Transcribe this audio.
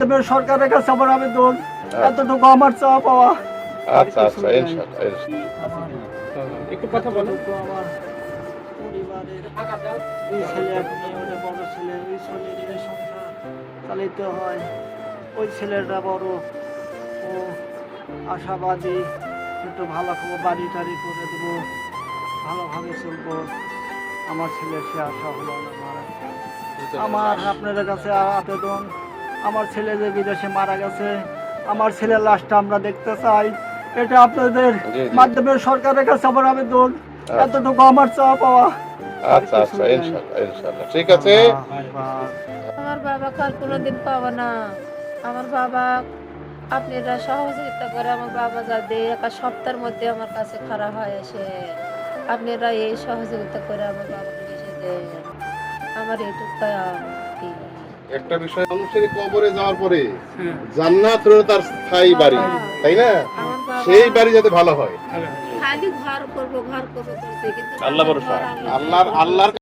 সরকারের কাছে আমার আবেদন, এতটুকু আমার চাওয়া পাওয়া। আচ্ছা আচ্ছা, ইনশাআল্লাহ একটু কথা বলো। আমার পরিবারের দুই ছেলে, এক মেয়ে, ওটা বড় ছেলে, ওই ছেলের এই সংসার চালিত হয়। ওই ছেলেটা বড়, ও আশাবাদী, একটু ভালো খবর বাড়ি টাড়ি করে দেবো, ভালোভাবে চলবো। আমার ছেলের সে আশা হলো না, মারা গেছে। আমার আপনাদের কাছে আবেদন, আমার ছেলে যে বিদেশে মারা গেছে, আমার ছেলের লাশটা আমরা দেখতে চাই। এটা আপনাদের জি। মাধ্যমে সরকারের কাছে আমার আবেদন, এতটুকু আমার চাওয়া পাওয়া। আচ্ছা আচ্ছা, ইনশাআল্লাহ ঠিক আছে। আমার বাবাকে আর কোনোদিন পাবো না। আমার বাবা, আপনারা সহযোগিতা করে আমার বাবা যাতে এক সপ্তাহের মধ্যে আমার কাছে খারাপ হয় এসে, আপনারা এই সহযোগিতা করে আমার বাবাকে এসে দেন। আমার এইটুকু একটা বিষয়, মানুষের কবরে যাওয়ার পরে জান্নাত হলো তার স্থায়ী বাড়ি, তাই না? আমার বাবা সেই বাড়ি যাতে ভালো হয়, খালি ঘর করবো করছে, কিন্তু আল্লাহ ভরসা, আল্লাহর